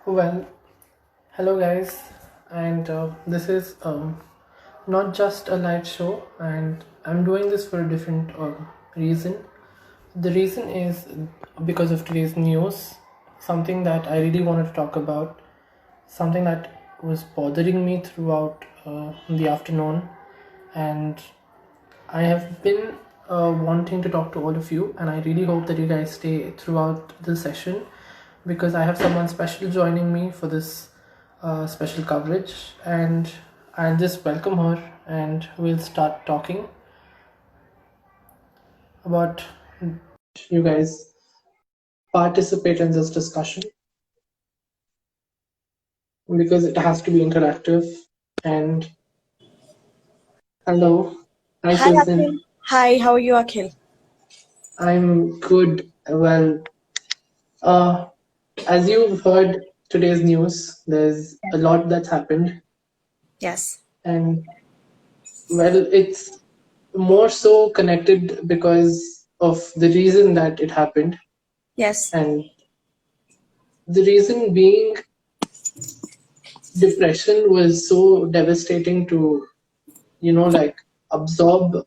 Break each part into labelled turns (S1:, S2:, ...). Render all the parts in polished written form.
S1: Well, hello guys, and this is not just a live show, and I'm doing this for a different reason. The reason is because of today's news, something that I really wanted to talk about, something that was bothering me throughout the afternoon, and I have been wanting to talk to all of you, and I really hope that you guys stay throughout the session because I have someone special joining me for this special coverage, and I'll just welcome her and we'll start talking about you guys participate in this discussion because it has to be interactive. And hello, hi
S2: Hi, Akhil.
S1: Susan.
S2: Hi, how are you, Akhil?
S1: I'm good. Well, uh, as you've heard today's news, there's a lot that's happened,
S2: Yes.
S1: and well, it's more so connected because of the reason that it happened,
S2: Yes.
S1: and the reason being depression was so devastating to, like absorb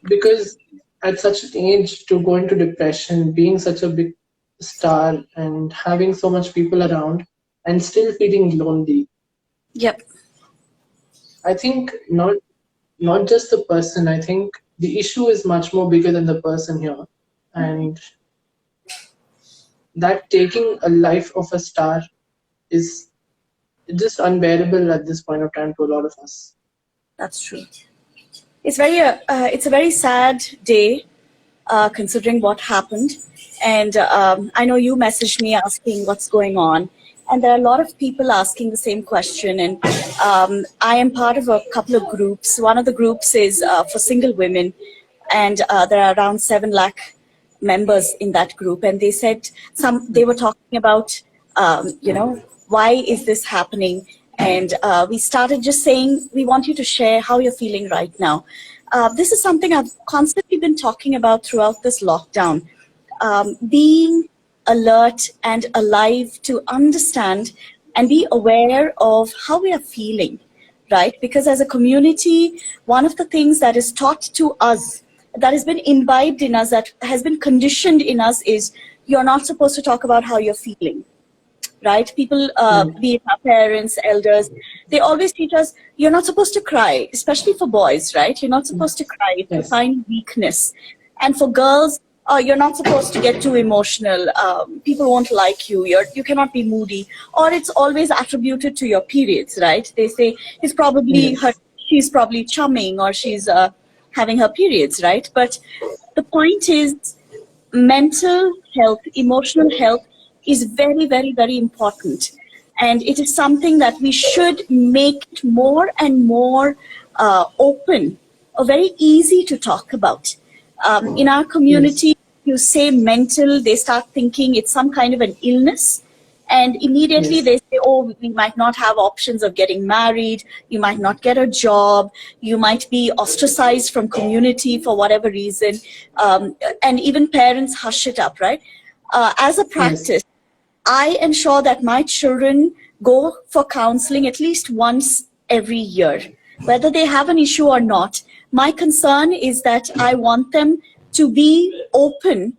S1: because at such an age to go into depression, being such a big star and having so much people around and still feeling lonely.
S2: Yep.
S1: I think not just the person. I think the issue is much more bigger than the person here, and that taking a life of a star is just unbearable at this point of time to a lot of us.
S2: That's true. It's a very sad day, considering what happened. And I know you messaged me asking what's going on, and there are a lot of people asking the same question. And I am part of a couple of groups. One of the groups is for single women, and there are around 7 lakh members in that group. And they said they were talking about, why is this happening? And we started just saying, we want you to share how you're feeling right now. This is something I've constantly been talking about throughout this lockdown. Being alert and alive to understand and be aware of how we are feeling, right? Because as a community, one of the things that is taught to us, that has been imbibed in us, that has been conditioned in us is you're not supposed to talk about how you're feeling, right? People,
S1: Right.
S2: be it our parents, elders, they always teach us you're not supposed to cry, especially for boys, right? You're not supposed to cry. It's a
S1: Yes.
S2: sign of weakness. And for girls, you're not supposed to get too emotional. People won't like you. You cannot be moody. Or it's always attributed to your periods, right? They say it's probably her,
S1: Yes.
S2: she's probably chumming, or she's having her periods, right? But the point is, mental health, emotional health is very, very, very important. And it is something that we should make it more and more open, or very easy to talk about. In our
S1: Yes.
S2: community, you say mental, they start thinking it's some kind of an illness. And immediately
S1: Yes.
S2: they say, oh, we might not have options of getting married, you might not get a job, you might be ostracized from community for whatever reason. And even parents hush it up, right? As a
S1: Yes.
S2: practice, I ensure that my children go for counseling at least once every year, whether they have an issue or not. My concern is that I want them to be open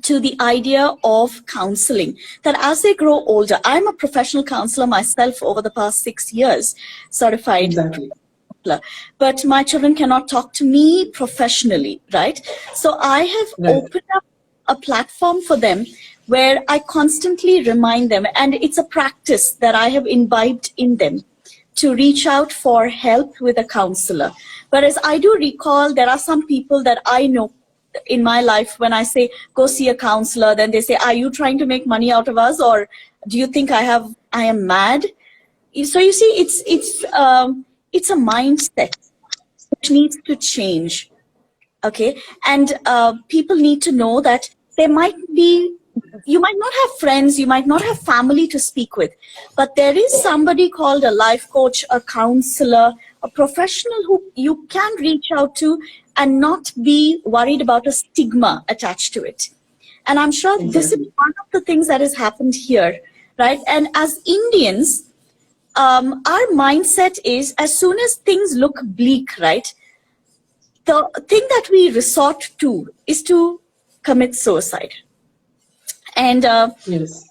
S2: to the idea of counseling, that as they grow older, I'm a professional counselor myself over the past 6 years, certified
S1: Exactly.
S2: counselor, but my children cannot talk to me professionally, right? So I have
S1: Right.
S2: opened up a platform for them where I constantly remind them, and it's a practice that I have imbibed in them, to reach out for help with a counselor. Whereas I do recall there are some people that I know in my life, when I say go see a counselor, then they say, are you trying to make money out of us, or do you think I am mad? So you see, it's a mindset which needs to change. Okay. And people need to know that there might be, you might not have friends, you might not have family to speak with, but there is somebody called a life coach, a counselor, a professional who you can reach out to and not be worried about a stigma attached to it. And I'm sure this is
S1: Exactly.
S2: one of the things that has happened here, right? And as Indians, our mindset is as soon as things look bleak, right? The thing that we resort to is to commit suicide. And
S1: Yes.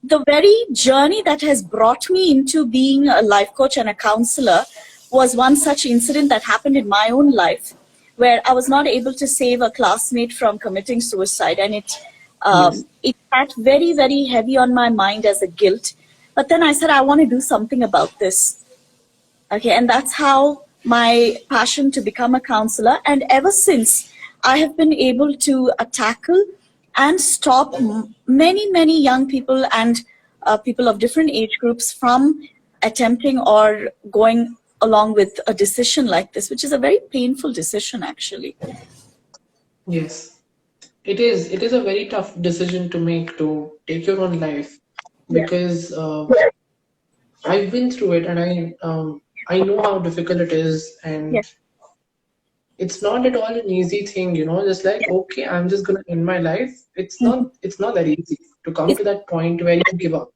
S2: the very journey that has brought me into being a life coach and a counselor was one such incident that happened in my own life where I was not able to save a classmate from committing suicide. And
S1: Yes.
S2: it sat very, very heavy on my mind as a guilt. But then I said, I want to do something about this. Okay, and that's how my passion to become a counselor. And ever since, I have been able to tackle and stop many, many young people and people of different age groups from attempting or going along with a decision like this, which is a very painful decision, actually.
S1: Yes. It is a very tough decision to make, to take your own life,
S2: Yeah.
S1: because I've been through it, and I know how difficult it is,
S2: Yeah.
S1: and it's not at all an easy thing, just like, okay, I'm just gonna end my life.
S2: Mhm.
S1: It's not that easy to come
S2: It's
S1: to that point where you give up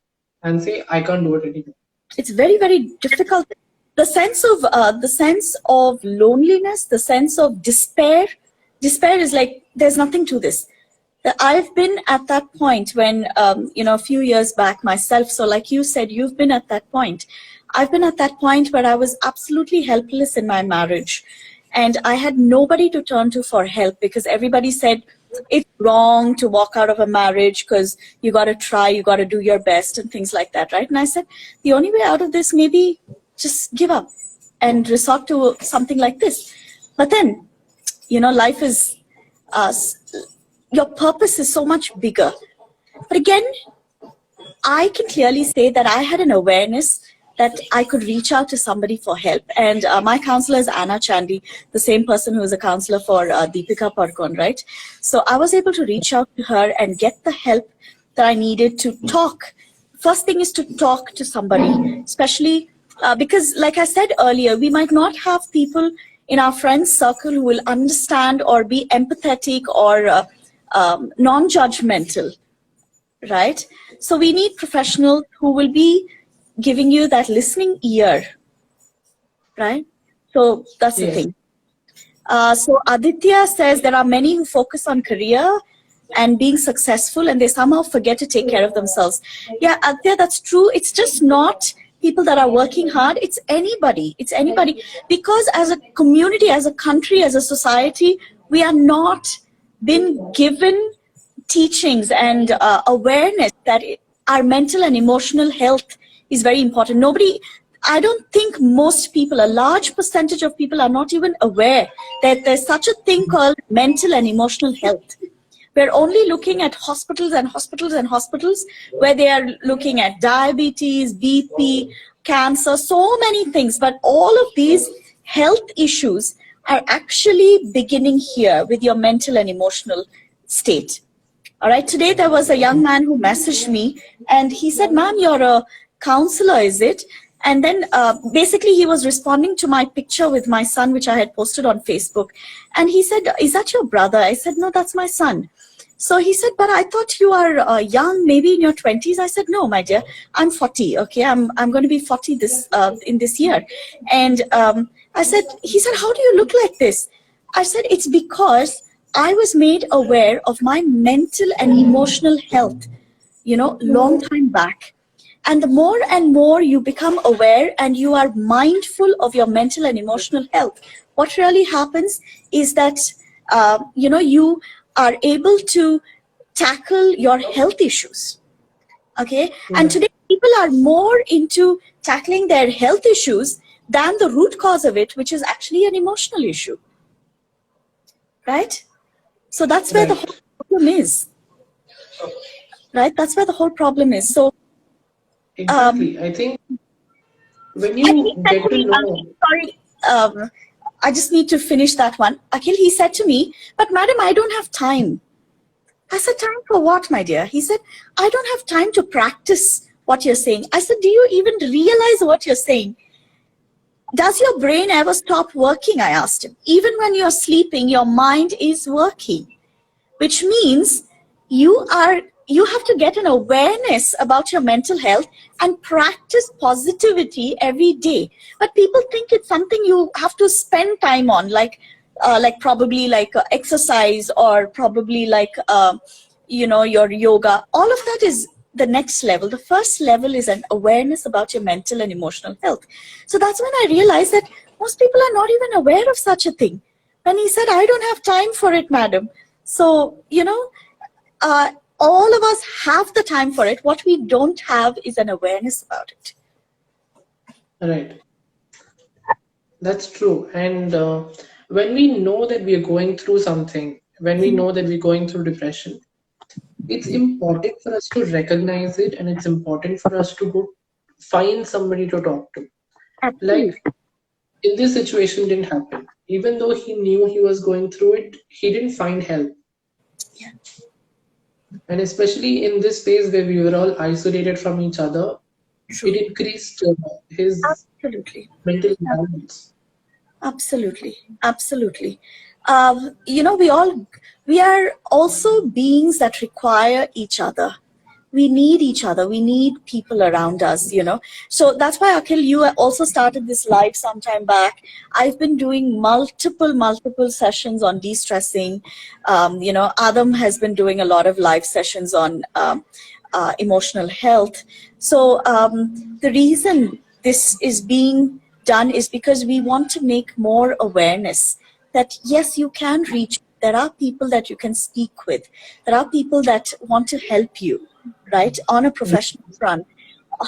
S1: and say, I can't do it anymore.
S2: it's very, very difficult. The sense of loneliness, the sense of despair is like there's nothing to this. I've been at that point when a few years back myself. So like you said, you've been at that point. I've been at that point where I was absolutely helpless in my marriage, and I had nobody to turn to for help because everybody said it's wrong to walk out of a marriage because you got to try, you got to do your best and things like that, right? And I said the only way out of this maybe just give up and resort to something like this. But then life is uh, your purpose is so much bigger. But again, I can clearly say that I had an awareness that I could reach out to somebody for help. And my counselor is Anna Chandy, the same person who is a counselor for Deepika Parkon, right? So I was able to reach out to her and get the help that I needed to talk. First thing is to talk to somebody, especially because, like I said earlier, we might not have people in our friends circle who will understand or be empathetic or non-judgmental, right? So we need professionals who will be giving you that listening ear, right? So that's the
S1: Yes.
S2: thing. So Aditya says there are many who focus on career and being successful and they somehow forget to take care of themselves. Yeah, Aditya, that's true. It's just not people that are working hard. It's anybody. It's anybody. Because as a community, as a country, as a society, we are not been given teachings and awareness that our mental and emotional health is very important. I don't think most people, a large percentage of people are not even aware that there's such a thing called mental and emotional health. We're only looking at hospitals and hospitals and hospitals where they are looking at diabetes, BP, cancer, so many things. But all of these health issues are actually beginning here with your mental and emotional state. All right. Today there was a young man who messaged me and he said, "Ma'am, you're a counselor, is it?" And then basically he was responding to my picture with my son, which I had posted on Facebook. And he said, "Is that your brother?" I said, "No, that's my son." So he said, "But I thought you are young, maybe in your 20s." I said, "No, my dear, I'm 40. Okay, I'm going to be 40 this in this year." And he said, "How do you look like this?" I said, "It's because I was made aware of my mental and emotional health, long time back. And the more and more you become aware and you are mindful of your mental and emotional health, what really happens is that, you are able to tackle your health issues. Okay. And
S1: Right.
S2: today people are more into tackling their health issues than the root cause of it, which is actually an emotional issue. Right. So that's where the whole
S1: Right.
S2: problem is. Right. That's where the whole problem is. So, um,
S1: Exactly. I think when
S2: and he
S1: you
S2: said
S1: get
S2: to
S1: to
S2: me,
S1: know.
S2: sorry, I just need to finish that one. Akhil, he said to me, "But madam, I don't have time." I said, "Time for what, my dear?" He said, "I don't have time to practice what you're saying." I said, "Do you even realize what you're saying? Does your brain ever stop working?" I asked him. "Even when you're sleeping, your mind is working, which means you have to get an awareness about your mental health and practice positivity every day. But people think it's something you have to spend time on, like probably like exercise, or probably like your yoga. All of that is the next level. The first level is an awareness about your mental and emotional health. So that's when I realized that most people are not even aware of such a thing. When he said, I don't have time for it, madam. So, uh, all of us have the time for it. What we don't have is an awareness about it.
S1: Right. That's true. And when we know that we are going through something, when we know that we're going through depression, it's important for us to recognize it, and it's important for us to go find somebody to talk to. Like
S2: Absolutely.
S1: in this situation didn't happen. Even though he knew he was going through it, he didn't find help.
S2: Yeah,
S1: And especially in this phase where we were all isolated from each other, it
S2: true.
S1: increased his
S2: Absolutely.
S1: mental imbalance.
S2: Absolutely, absolutely. We are also beings that require each other. We need each other. We need people around us. So that's why, Akhil, you also started this live sometime back. I've been doing multiple sessions on de-stressing. Adam has been doing a lot of live sessions on emotional health. So the reason this is being done is because we want to make more awareness that yes, you can reach. There are people that you can speak with. There are people that want to help you, right, on a professional front,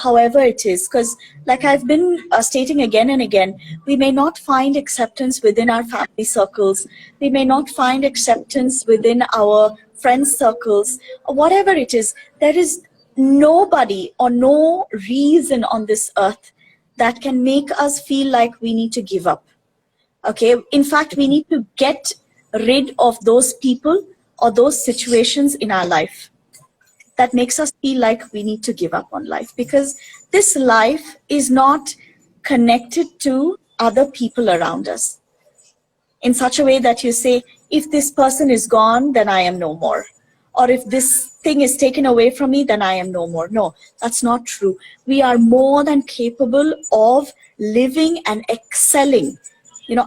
S2: however it is. Because, like I've been stating again and again, we may not find acceptance within our family circles. We may not find acceptance within our friends circles, or whatever it is. There is nobody or no reason on this earth that can make us feel like we need to give up. Okay, in fact, we need to get rid of those people or those situations in our life that makes us feel like we need to give up on life, because this life is not connected to other people around us in such a way that you say, if this person is gone, then I am no more. Or if this thing is taken away from me, then I am no more. No, that's not true. We are more than capable of living and excelling.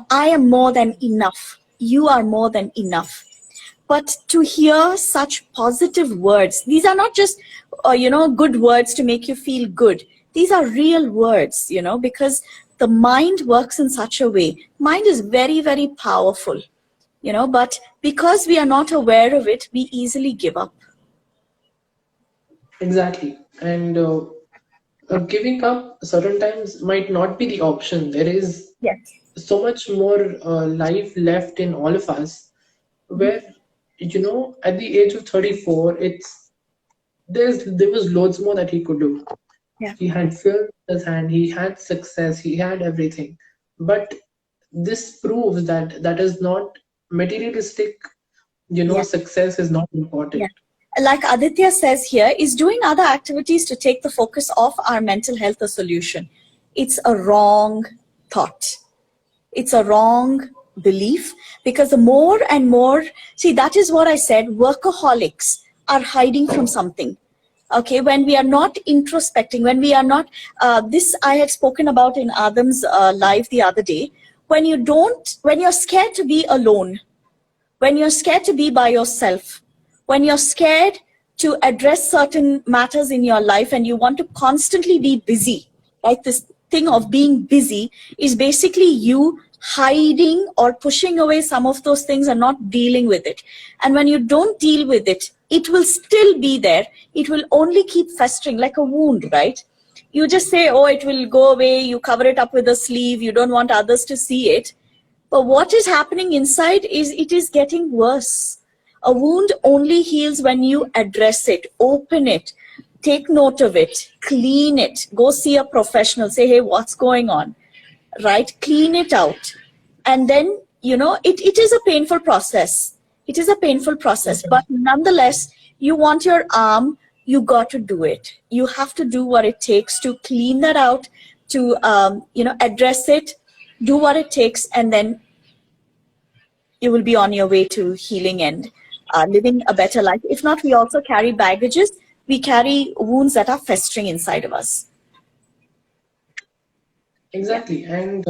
S2: I am more than enough. You are more than enough. But to hear such positive words, these are not just good words to make you feel good. These are real words, because the mind works in such a way. Mind is very, very powerful, but because we are not aware of it, we easily give up.
S1: Exactly. And giving up certain times might not be the option. There is
S2: Yes.
S1: so much more life left in all of us, where at the age of 34, there was loads more that he could do.
S2: Yeah.
S1: He had film in his hand, he had success, he had everything. But this proves that that is not materialistic,
S2: Yeah.
S1: success is not
S2: Yeah.
S1: important.
S2: Like Aditya says here, is doing other activities to take the focus off our mental health a solution. It's a wrong thought. It's a wrong belief, because the more and more, see, that is what I said, workaholics are hiding from something. Okay, when we are not introspecting, when we are not, this I had spoken about in Adam's live the other day, when you're scared to be alone, when you're scared to be by yourself, when you're scared to address certain matters in your life and you want to constantly be busy, like this thing of being busy is basically you hiding or pushing away some of those things and not dealing with it. And when you don't deal with it, it will still be there. It will only keep festering like a wound, right? You just say, oh, it will go away. You cover it up with a sleeve. You don't want others to see it, but what is happening inside is it is getting worse. A wound only heals when you address it, open it, take note of it, clean it, go see a professional, say, hey, what's going on, right? Clean it out. And then, it is a painful process. It is a painful process, but nonetheless, you want your arm, you got to do it. You have to do what it takes to clean that out, to, address it, do what it takes, and then you will be on your way to healing and living a better life. If not, we also carry baggages. We carry wounds that are festering inside of us. Yeah.
S1: Exactly. And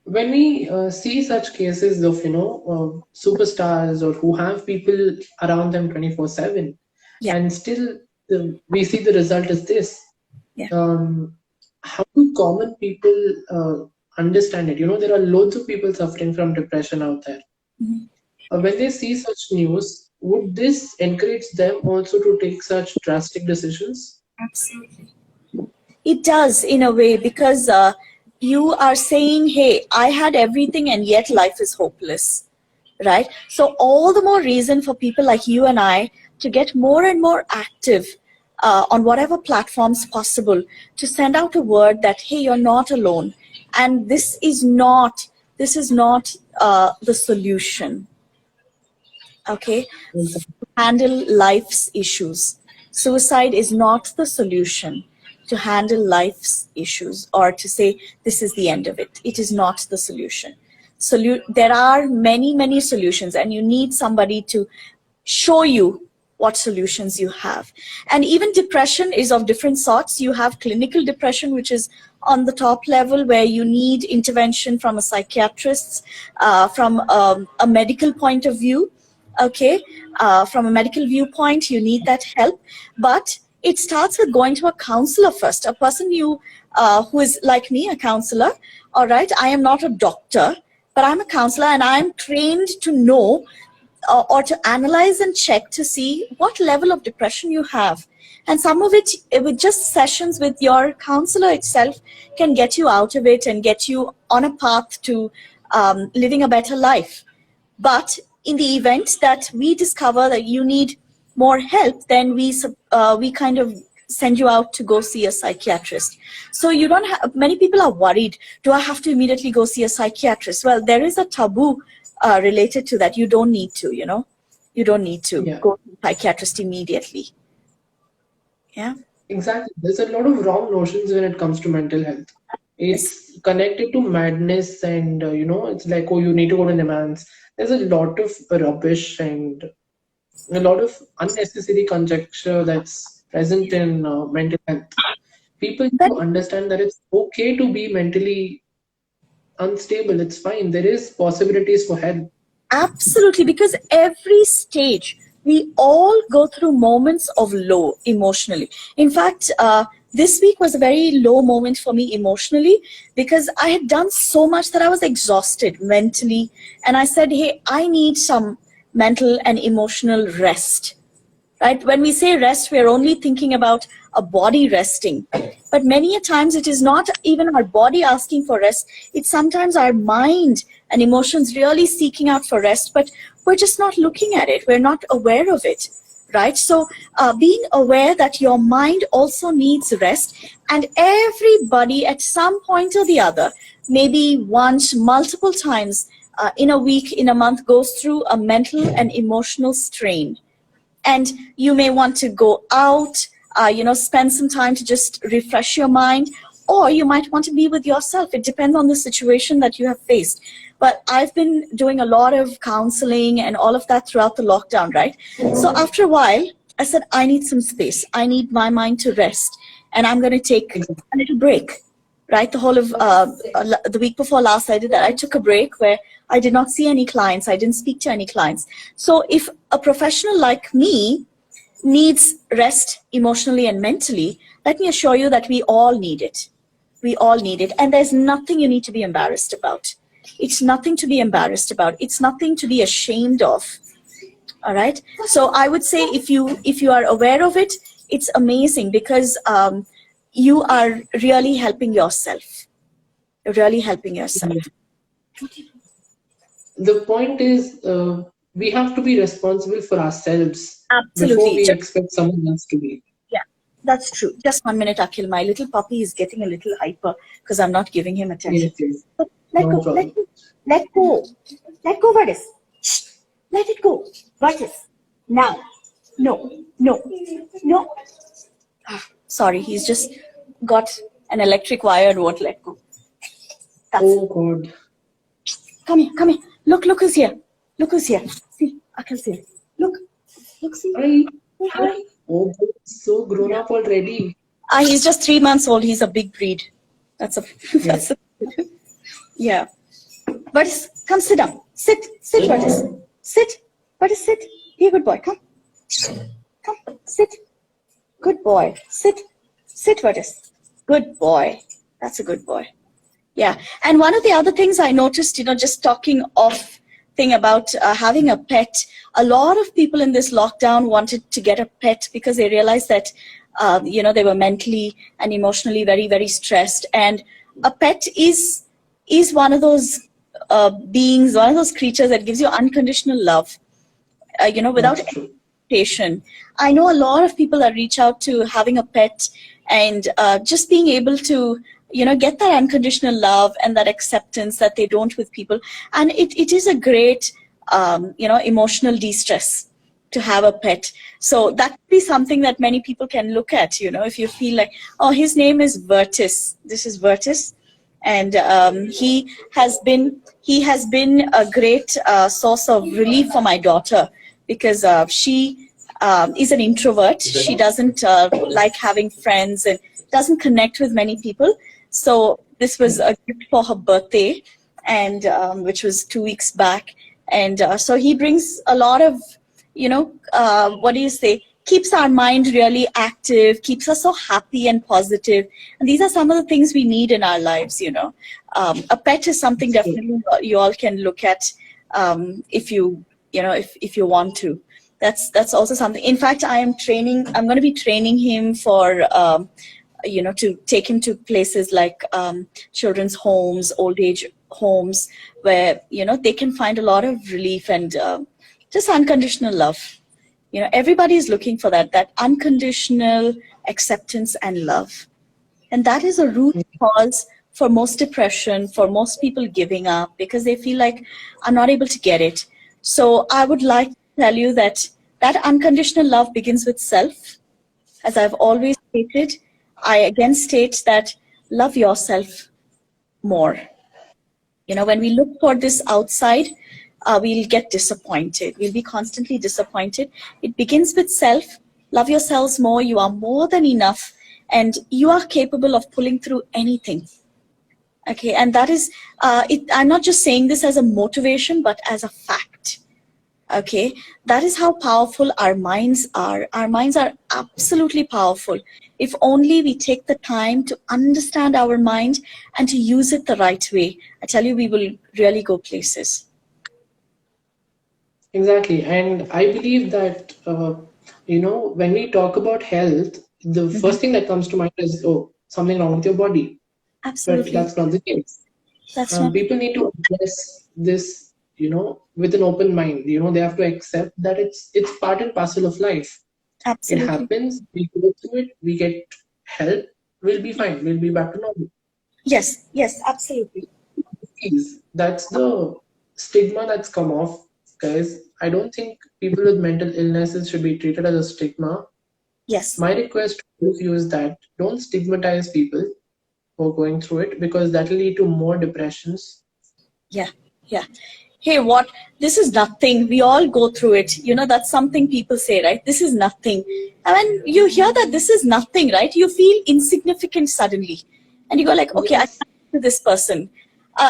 S1: when we see such cases of, superstars or who have people around them 24/7,
S2: Yeah.
S1: and still we see the result is this.
S2: Yeah.
S1: Um, how do common people understand it? There are loads of people suffering from depression out there.
S2: Mhm.
S1: When they see such news, would this encourage them also to take such drastic decisions?
S2: Absolutely. It does in a way, because you are saying, hey, I had everything and yet life is hopeless, right? So all the more reason for people like you and I to get more and more active on whatever platforms possible, to send out a word that, hey, you're not alone. And this is not the solution. Okay, handle life's issues. Suicide is not the solution to handle life's issues, or to say this is the end of it. It is not the solution. There are many, many solutions, and you need somebody to show you what solutions you have. And even depression is of different sorts. You have clinical depression, which is on the top level, where you need intervention from a psychiatrist, from a medical point of view. Okay, from a medical viewpoint, you need that help. But it starts with going to a counselor first, a person who is like me, a counselor. All right, I am not a doctor, but I'm a counselor, and I'm trained to know or to analyze and check to see what level of depression you have. And some of it, with just sessions with your counselor itself, can get you out of it and get you on a path to living a better life. But in the event that we discover that you need more help, then we kind of send you out to go see a psychiatrist. So you don't have, many people are worried, do I have to immediately go see a psychiatrist? Well, there is a taboo related to that. You don't need to, you don't need to
S1: Yeah.
S2: go to a psychiatrist immediately. Yeah.
S1: Exactly. There's a lot of wrong notions when it comes to mental health.
S2: Yes.
S1: It's connected to madness, and it's like, oh, you need to go to Nimans. There's a lot of rubbish and a lot of unnecessary conjecture that's present in mental health. People need
S2: That
S1: to understand that it's okay to be mentally unstable. It's fine. There is possibilities for help.
S2: Absolutely, because every stage, we all go through moments of low emotionally. In fact, this week was a very low moment for me emotionally, because I had done so much that I was exhausted mentally. And I said, hey, I need some mental and emotional rest. Right? When we say rest, we are only thinking about a body resting. But many a times it is not even our body asking for rest. It's sometimes our mind and emotions really seeking out for rest, but we're just not looking at it. We're not aware of it. Right? So being aware that your mind also needs rest, and everybody at some point or the other, maybe once, multiple times in a week, in a month, goes through a mental and emotional strain. And you may want to go out, spend some time to just refresh your mind, or you might want to be with yourself. It depends on the situation that you have faced. But I've been doing a lot of counseling and all of that throughout the lockdown, right? So after a while, I said, I need some space. I need my mind to rest, and I'm going to take a little break. Right, the whole of the week before last, I did that. I took a break where I did not see any clients. I didn't speak to any clients. So if a professional like me needs rest emotionally and mentally, let me assure you that we all need it. We all need it. And there's nothing you need to be embarrassed about. It's nothing to be embarrassed about. It's nothing to be ashamed of. All right. So I would say if you are aware of it, it's amazing, because you are really helping yourself. You're really helping yourself.
S1: The point is, we have to be responsible for ourselves before
S2: Absolutely.
S1: we expect someone else to be.
S2: Yeah, that's true. Just 1 minute, Akhil. My little puppy is getting a little hyper because I'm not giving him attention.
S1: Yes, yes.
S2: So let
S1: No
S2: go.
S1: problem.
S2: Let go. Let go, Vertice. Shh. Let it go. Vertice. Now. No. No. No. Sorry, he's just got an electric wire and won't let go. That's
S1: Oh God.
S2: Come here, come here. Look who's here. Look who's here. See, Akhil's here. Look. Look, see.
S3: Hi.
S2: Say hi.
S3: Oh, so grown up already.
S2: He's just 3 months old. He's a big breed. That's a
S3: Yes.
S2: that's a yeah. Vertice, come sit down. Sit, Vertice. Sit. Vertice, sit. Be a good boy. Come. Come. Sit. Good boy. Sit, Vertice. Good boy. That's a good boy. Yeah. And one of the other things I noticed, just talking off thing about having a pet, a lot of people in this lockdown wanted to get a pet because they realized that, they were mentally and emotionally very, very stressed. And a pet is one of those beings, one of those creatures that gives you unconditional love, without
S3: That's true.
S2: expectation. I know a lot of people that reach out to having a pet and just being able to, get that unconditional love and that acceptance that they don't with people. And it is a great, emotional de-stress to have a pet. So that could be something that many people can look at, if you feel like, oh, his name is Vertice. This is Vertice. And he has been a great source of relief for my daughter because she is an introvert. She doesn't like having friends and doesn't connect with many people. So this was a gift for her birthday, and which was 2 weeks back. And so he brings a lot of, what do you say? Keeps our mind really active, keeps us so happy and positive. And these are some of the things we need in our lives. A pet is something definitely you all can look at if if you want to. That's also something. In fact, I'm going to be training him for, to take him to places like children's homes, old age homes, where, they can find a lot of relief and just unconditional love. Everybody is looking for that unconditional acceptance and love. And that is a root cause for most depression, for most people giving up because they feel like I'm not able to get it. So I would like to tell you that unconditional love begins with self. As I've always stated, I again state that love yourself more. When we look for this outside, we'll get disappointed. We'll be constantly disappointed. It begins with self. Love yourselves more. You are more than enough. And you are capable of pulling through anything. Okay, and that is, I'm not just saying this as a motivation, but as a fact. Okay, that is how powerful our minds are. Our minds are absolutely powerful. If only we take the time to understand our mind and to use it the right way, I tell you, we will really go places.
S3: Exactly. And I believe that, when we talk about health, the
S2: Mm-hmm.
S3: first thing that comes to mind is, oh, something wrong with your body. But
S2: Absolutely.
S3: that's not the case.
S2: That's not
S3: People need to address this, with an open mind. They have to accept that it's part and parcel of life. It
S2: absolutely.
S3: happens, we go through it, we get help, we'll be fine, we'll be back to normal.
S2: Yes, absolutely.
S3: Please, that's the stigma that's come off, guys. I don't think people with mental illnesses should be treated as a stigma.
S2: Yes.
S3: My request to all of you is that don't stigmatize people who are going through it because that'll lead to more depressions.
S2: Yeah. Hey, what? This is nothing. We all go through it. That's something people say, right? This is nothing. And when you hear that this is nothing, right? You feel insignificant suddenly. And you go like, okay, I
S3: Yes,
S2: can't do this person.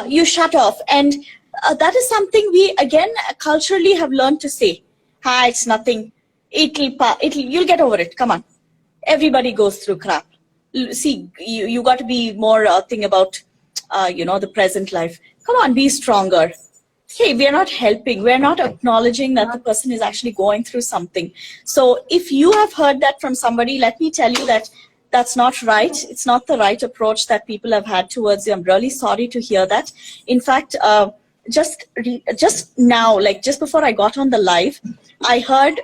S2: You shut off. And that is something we, again, culturally have learned to say. Hi, it's nothing. You'll get over it. Come on. Everybody goes through crap. See, you got to be more thing about, the present life. Come on, be stronger. Hey, we are not helping. We're not acknowledging that the person is actually going through something. So if you have heard that from somebody, let me tell you that that's not right. It's not the right approach that people have had towards you. I'm really sorry to hear that. In fact, just now, like just before I got on the live, I heard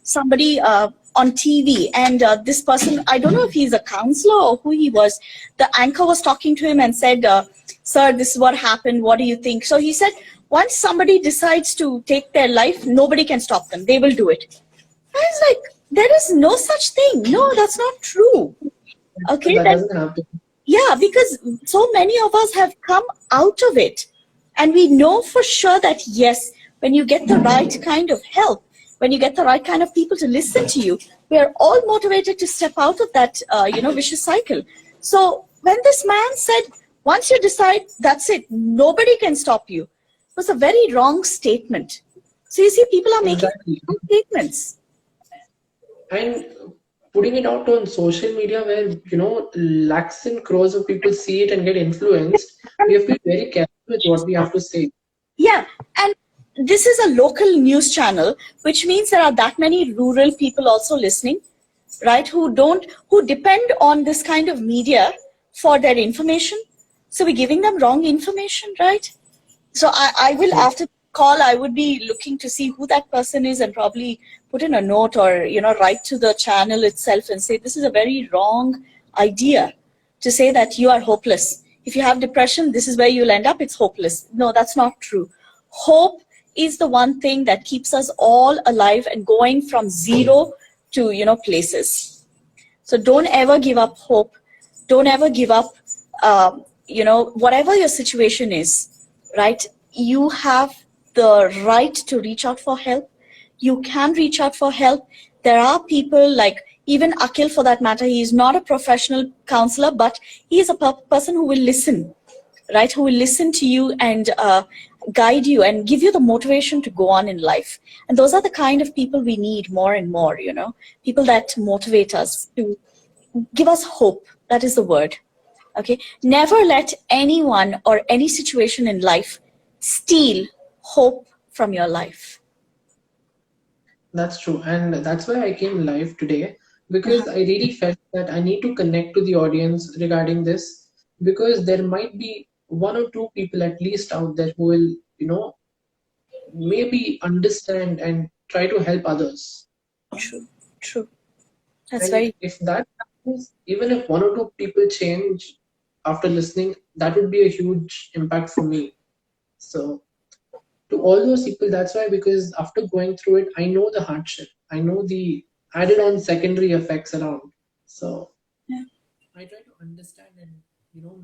S2: somebody on TV, and this person, I don't know if he's a counselor or who he was. The anchor was talking to him and said, "Sir, this is what happened. What do you think?" So he said, once somebody decides to take their life, nobody can stop them. They will do it. I was like, there is no such thing. No, that's not true. Okay,
S3: that doesn't happen.
S2: yeah, because so many of us have come out of it. And we know for sure that, yes, when you get the right kind of help, when you get the right kind of people to listen to you, we are all motivated to step out of that, vicious cycle. So when this man said, once you decide, that's it, nobody can stop you, it was a very wrong statement. So you see, people are making
S3: Exactly.
S2: wrong statements.
S3: And putting it out on social media where, lakhs and crores of people see it and get influenced, we have to be very careful with what we have to say.
S2: Yeah, and this is a local news channel, which means there are that many rural people also listening, right? Who depend on this kind of media for their information. So we're giving them wrong information, right? So I will,
S3: Yes.
S2: after the call, I would be looking to see who that person is and probably put in a note or, write to the channel itself and say, this is a very wrong idea to say that you are hopeless. If you have depression, this is where you'll end up. It's hopeless. No, that's not true. Hope is the one thing that keeps us all alive and going from zero to, places. So don't ever give up hope. Don't ever give up, whatever your situation is, right? You have the right to reach out for help. You can reach out for help. There are people like even Akhil, for that matter, he is not a professional counselor, but he is a person who will listen, right? Who will listen to you and guide you and give you the motivation to go on in life. And those are the kind of people we need more and more, people that motivate us, to give us hope. That is the word. Okay. Never let anyone or any situation in life steal hope from your life.
S3: That's true. And that's why I came live today, because I really felt that I need to connect to the audience regarding this, because there might be one or two people at least out there who will, maybe understand and try to help others.
S2: True. True. That's
S3: And
S2: very
S3: if that happens, even if one or two people change after listening, that would be a huge impact for me. So to all those people, that's why, because after going through it, I know the hardship, I know the added on secondary effects around. So
S2: yeah.
S3: I try to understand and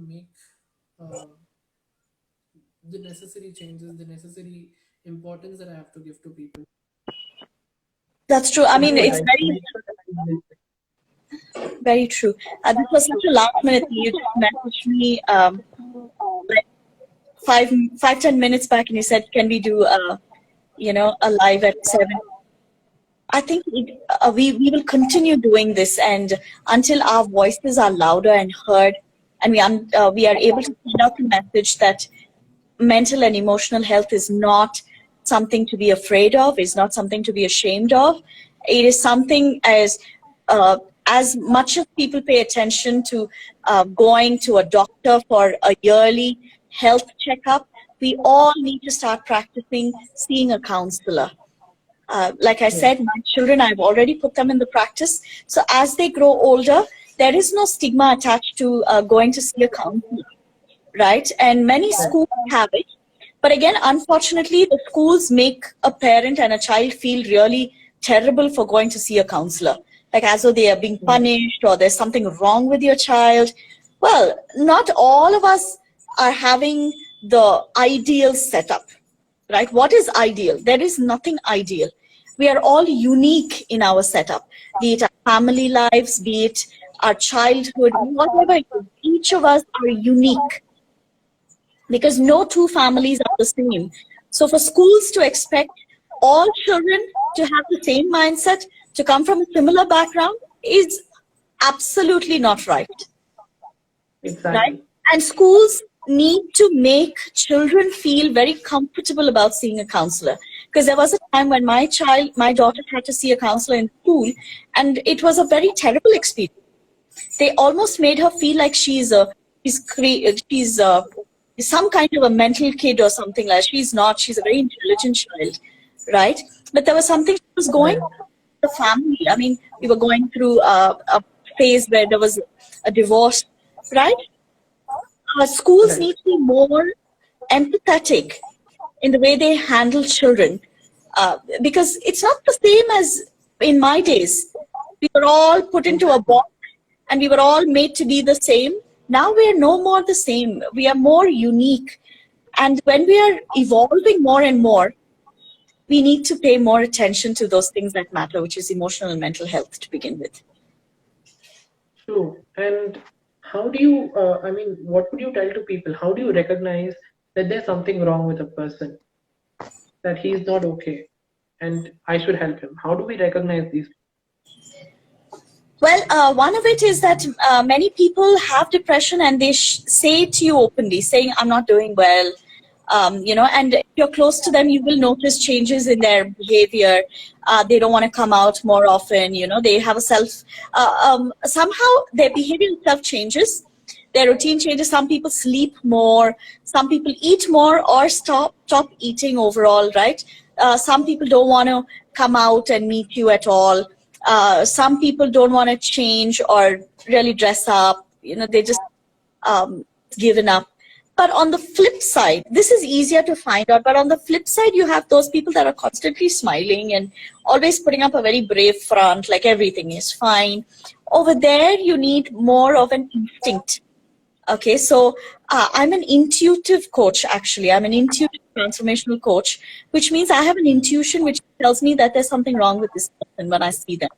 S3: make uh, the necessary changes, the necessary importance that I have to give to people.
S2: That's true. I
S3: So
S2: mean,
S3: do it.
S2: it's
S3: I
S2: very,
S3: make sure that I do it.
S2: very true. This was such a last minute thing. You just messaged me like 5-10 minutes back, and you said, "Can we do a live at 7?" I think we will continue doing this, and until our voices are louder and heard, and we are able to send out the message that mental and emotional health is not something to be afraid of, is not something to be ashamed of. It is something as much as people pay attention to going to a doctor for a yearly health checkup, we all need to start practicing seeing a counselor. Like I said, my children, I've already put them in the practice. So as they grow older, there is no stigma attached to going to see a counselor, right? And many schools have it. But again, unfortunately, the schools make a parent and a child feel really terrible for going to see a counselor, like as though they are being punished or there's something wrong with your child. Well, not all of us are having the ideal setup, right? What is ideal? There is nothing ideal. We are all unique in our setup, be it our family lives, be it our childhood, whatever it is. Each of us are unique because no two families are the same. So for schools to expect all children to have the same mindset, to come from a similar background, is absolutely not right. Right?
S3: Exactly.
S2: And schools need to make children feel very comfortable about seeing a counselor. Because there was a time when my daughter had to see a counselor in school, and it was a very terrible experience. They almost made her feel like she's some kind of a mental kid or something like that. She's not. She's a very intelligent child, right? But there was something she was going
S3: Right.
S2: on in the family. I mean, we were going through a phase where there was a divorce, right? Schools
S3: Right.
S2: need to be more empathetic in the way they handle children, because it's not the same as in my days. We were all put into a box and we were all made to be the same. Now we are no more the same. We are more unique. And when we are evolving more and more, we need to pay more attention to those things that matter, which is emotional and mental health to begin with.
S3: True. And how do you, I mean, what would you tell to people? How do you recognize that there's something wrong with a person, that he's not okay, and I should help him? How do we recognize these?
S2: Well, one of it is that many people have depression and they say it to you openly, saying, I'm not doing well. And if you're close to them, you will notice changes in their behavior. They don't want to come out more often. They have a somehow their behavior itself changes. Their routine changes. Some people sleep more. Some people eat more or stop eating overall, right? Some people don't want to come out and meet you at all. Some people don't want to change or really dress up. They just given up. But on the flip side, this is easier to find out. But on the flip side, you have those people that are constantly smiling and always putting up a very brave front, like everything is fine. Over there, you need more of an instinct. Okay, so I'm an intuitive coach, actually. I'm an intuitive transformational coach, which means I have an intuition which tells me that there's something wrong with this person when I see them,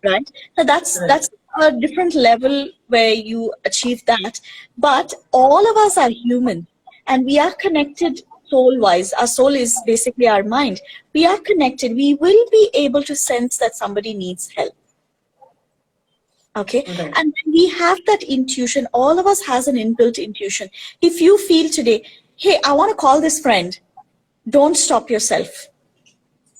S2: right? So that's a different level where you achieve that. But all of us are human, and we are connected soul-wise. Our soul is basically our mind. We are connected. We will be able to sense that somebody needs help. Okay,
S3: Okay.
S2: and we have that intuition. All of us has an inbuilt intuition. If you feel today, hey, I want to call this friend, don't stop yourself.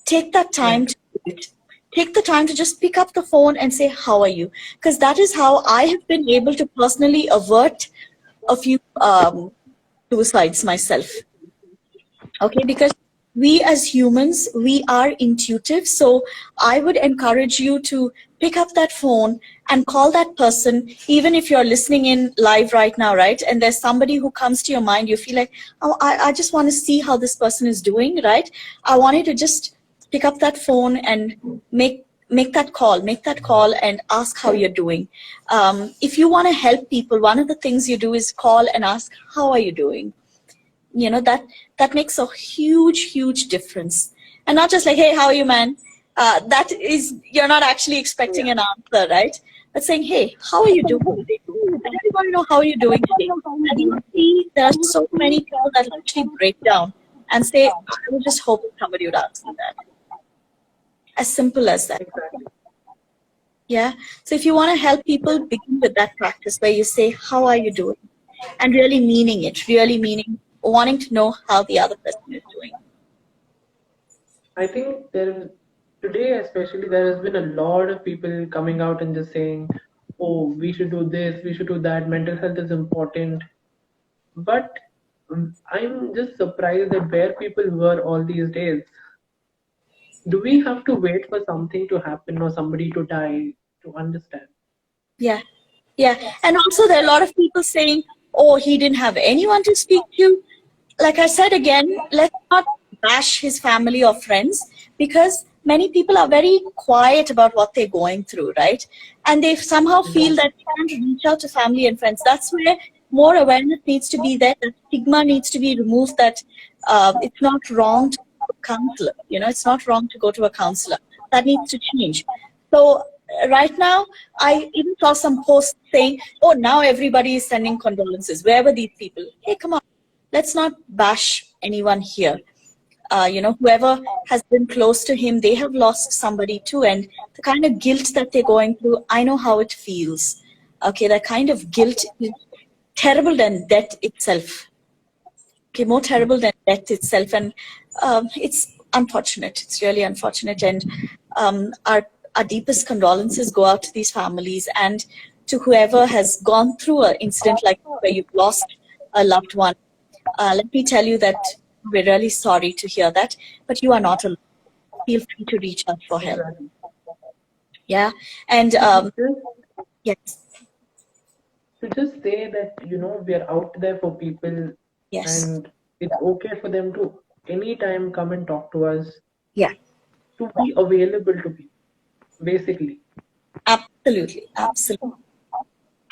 S2: Take that time to do it. Take the time to just pick up the phone and say, how are you? Because that is how I have been able to personally avert a few suicides myself. Okay, because we as humans, we are intuitive. So I would encourage you to pick up that phone and call that person, even if you're listening in live right now, right? And there's somebody who comes to your mind, you feel like, oh, I just want to see how this person is doing, right? I want you to just pick up that phone and make that call and ask how you're doing. If you want to help people, one of the things you do is call and ask, how are you doing? That makes a huge difference. And not just like, hey, how are you, man? That is, you're not actually expecting an answer, right? But saying, hey, how are you doing today? I really want to know how you're doing today. And you see, there are so many people that actually break down and say, I was just hoping somebody would ask me that. As simple as that.
S3: Exactly.
S2: Yeah. So if you want to help people, begin with that practice where you say, how are you doing? And really meaning it, wanting to know how the other person is doing.
S3: I think today especially there has been a lot of people coming out and just saying, oh, we should do this, we should do that, mental health is important. But I'm just surprised at where people were all these days. Do we have to wait for something to happen or somebody to die to understand?
S2: Yeah. And also there are a lot of people saying, oh, he didn't have anyone to speak to. Like I said again, let's not bash his family or friends, because many people are very quiet about what they're going through, right? And they somehow feel that they can't reach out to family and friends. That's where more awareness needs to be there. The stigma needs to be removed, that it's not wrong to go to a counselor. It's not wrong to go to a counselor. That needs to change. So right now, I even saw some posts saying, oh, now everybody is sending condolences. Where were these people? Hey, come on. Let's not bash anyone here. Whoever has been close to him, they have lost somebody too. And the kind of guilt that they're going through, I know how it feels. Okay, that kind of guilt is terrible than death itself. Okay, more terrible than death itself. And it's unfortunate. It's really unfortunate. And our deepest condolences go out to these families and to whoever has gone through an incident like where you've lost a loved one. Let me tell you that we're really sorry to hear that, but you are not alone. Feel free to reach out for help.
S3: Exactly.
S2: Yeah, and yes,
S3: To just say that, we are out there for people
S2: yes,
S3: and it's okay for them to anytime come and talk to us,
S2: yeah,
S3: to be available to people, basically.
S2: absolutely.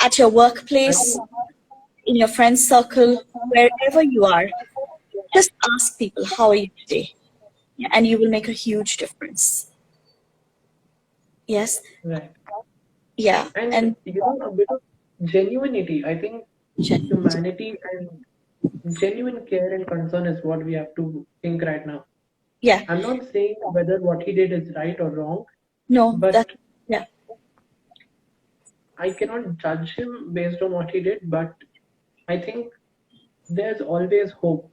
S2: At your workplace, in your friend circle, wherever you are, just ask people, how are you today? and you will make a huge difference. Yes.
S3: Right.
S2: Yeah.
S3: And
S2: And
S3: a bit of genuinity. I think
S2: genuinity.
S3: humanity and genuine care and concern is what we have to think right now.
S2: Yeah.
S3: I'm not saying whether what he did is right or wrong,
S2: No, that,
S3: but
S2: yeah,
S3: I cannot judge him based on what he did. But I think there's always hope.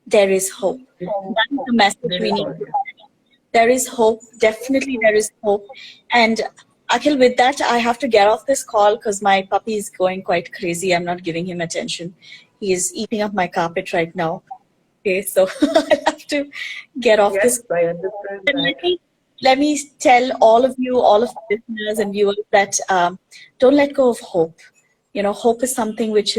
S2: there is hope.
S3: It,
S2: That is the message
S3: there
S2: we
S3: is
S2: need.
S3: always.
S2: There is hope. Definitely, there is hope. And Akhil, with that, I have to get off this call because my puppy is going quite crazy. I'm not giving him attention. He is eating up my carpet right now. Okay, so I have to get off
S3: Yes,
S2: this.
S3: I understand
S2: And
S3: that.
S2: let me tell all of you, all of the listeners and viewers that don't let go of hope. You know, hope is something which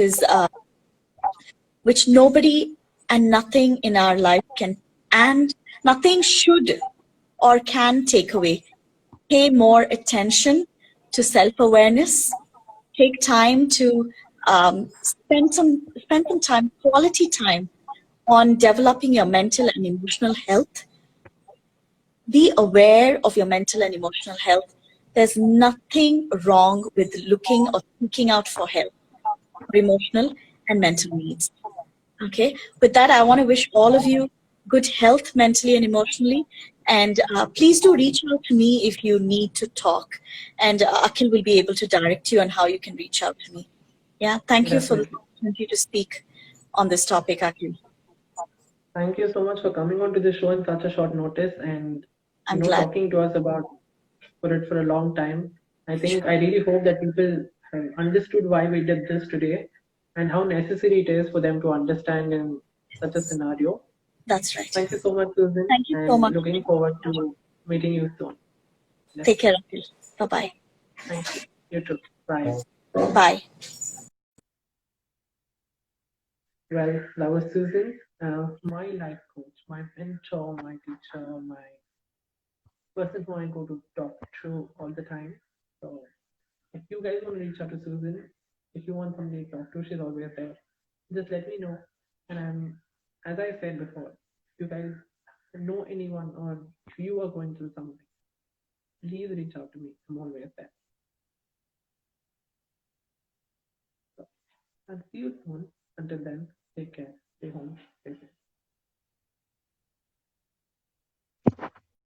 S2: nobody and nothing in our life can, and nothing should or can take away. Pay more attention to self-awareness. Take time to spend some time, quality time, on developing your mental and emotional health. Be aware of your mental and emotional health. There's nothing wrong with looking or seeking out for help for emotional and mental needs. Okay, with that, I want to wish all of you good health mentally and emotionally. And please do reach out to me if you need to talk. And Akhil will be able to direct you on how you can reach out to me. Yeah, thank you for the
S3: Definitely.
S2: opportunity to speak on this topic, Akhil.
S3: Thank you so much for coming on to the show in such a short notice and
S2: I'm glad.
S3: talking to us about for a long time. I think I really hope that people have understood why we did this today and how necessary it is for them to understand in such a scenario.
S2: That's right.
S3: Thank you so much, Susan,
S2: Thank you so
S3: and
S2: much.
S3: looking forward to meeting you soon. Yes,
S2: Take care, Akhil. Bye-bye.
S3: thank you. You too. Bye.
S2: Bye.
S3: Well, that was Susan, my life coach, my mentor, my teacher, my person who I go to talk to all the time. So if you guys want to reach out to Susan, if you want somebody to talk to, she's always there. Just let me know. And as I said before, if you guys know anyone or if you are going through something, please reach out to me. I'm always there. So I'll see you soon. Until then, take care.